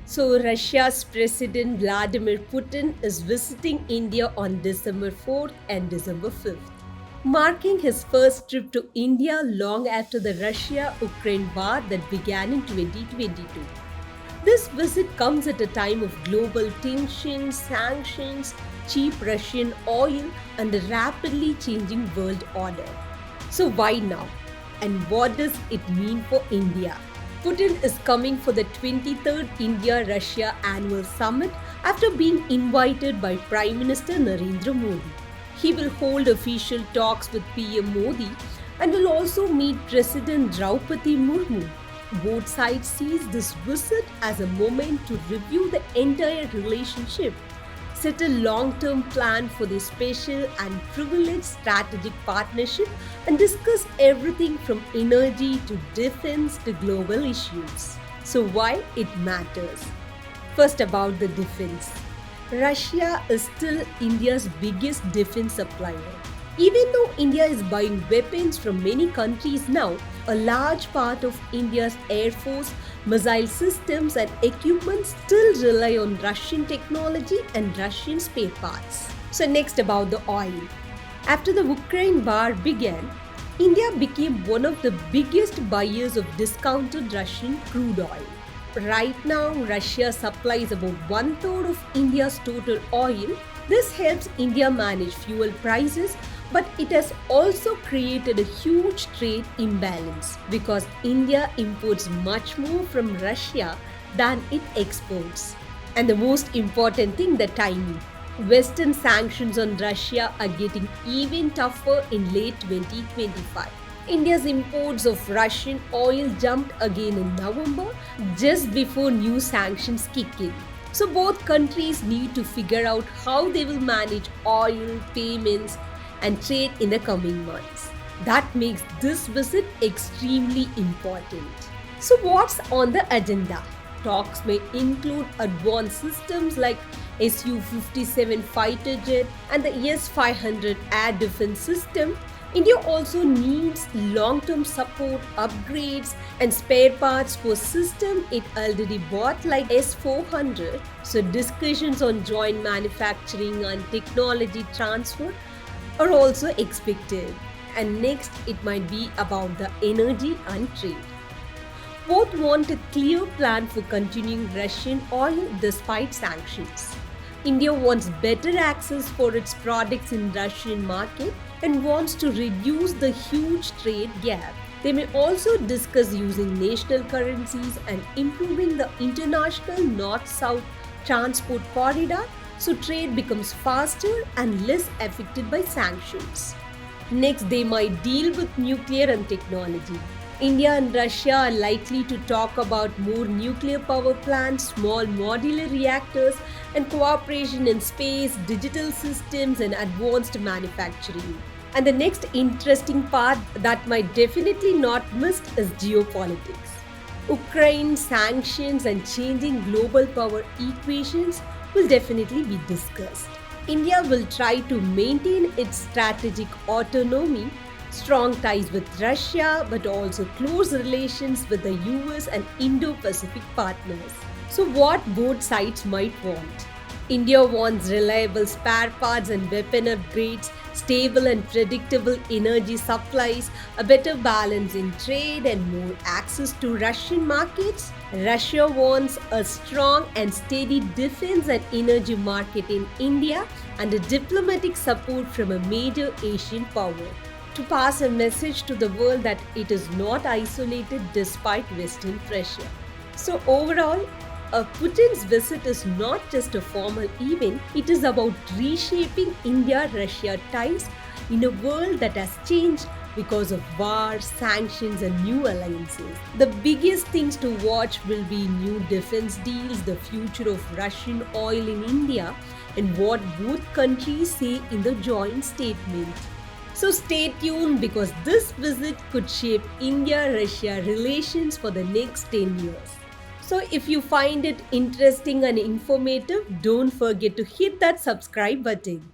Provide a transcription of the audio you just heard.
So, Russia's President Vladimir Putin is visiting India on December 4th and December 5th, marking his first trip to India long after the Russia Ukraine war that began in 2022. This visit comes at a time of global tensions, sanctions, cheap Russian oil, and a rapidly changing world order. So, why now? And what does it mean for India? Putin is coming for the 23rd India Russia Annual Summit after being invited by Prime Minister Narendra Modi. He will hold official talks with PM Modi and will also meet President Draupadi Murmu. Both sides sees this visit as a moment to review the entire relationship, set a long-term plan for the special and privileged strategic partnership, and discuss everything from energy to defense to global issues. So why it matters? First, about the defense. Russia is still India's biggest defense supplier. Even though India is buying weapons from many countries now, a large part of India's air force, missile systems, and equipment still rely on Russian technology and Russian spare parts. So, next, about the oil. After the Ukraine war began, India became one of the biggest buyers of discounted Russian crude oil. Right now, Russia supplies about one third of India's total oil. This helps India manage fuel prices, but it has also created a huge trade imbalance because India imports much more from Russia than it exports. And the most important thing, the timing. Western sanctions on Russia are getting even tougher in late 2025. India's imports of Russian oil jumped again in November, just before new sanctions kick in. So both countries need to figure out how they will manage oil, payments, and trade in the coming months. That makes this visit extremely important. So what's on the agenda? Talks may include advanced systems like Su-57 fighter jet and the S-500 air defense system. India also needs long-term support, upgrades, and spare parts for system it already bought like S-400. So discussions on joint manufacturing and technology transfer are also expected. And next, it might be about the energy and trade. Both want a clear plan for continuing Russian oil despite sanctions. India wants better access for its products in Russian market and wants to reduce the huge trade gap. They may also discuss using national currencies and improving the international north-south transport corridor so trade becomes faster and less affected by sanctions. Next, they might deal with nuclear and technology. India and Russia are likely to talk about more nuclear power plants, small modular reactors, and cooperation in space, digital systems, and advanced manufacturing. And the next interesting part that might definitely not missed is geopolitics. Ukraine, sanctions, and changing global power equations will definitely be discussed. India will try to maintain its strategic autonomy, strong ties with Russia, but also close relations with the US and Indo Pacific partners. So, what both sides might want? India wants reliable spare parts and weapon upgrades, stable and predictable energy supplies, a better balance in trade, and more access to Russian markets. Russia wants a strong and steady defense and energy market in India and a diplomatic support from a major Asian power to pass a message to the world that it is not isolated despite Western pressure. So, overall, Putin's visit is not just a formal event, it is about reshaping India Russia ties in a world that has changed because of war, sanctions, and new alliances. The biggest things to watch will be new defense deals, the future of Russian oil in India, and what both countries say in the joint statement. So stay tuned because this visit could shape India Russia relations for the next 10 years. So if you find it interesting and informative, don't forget to hit that subscribe button.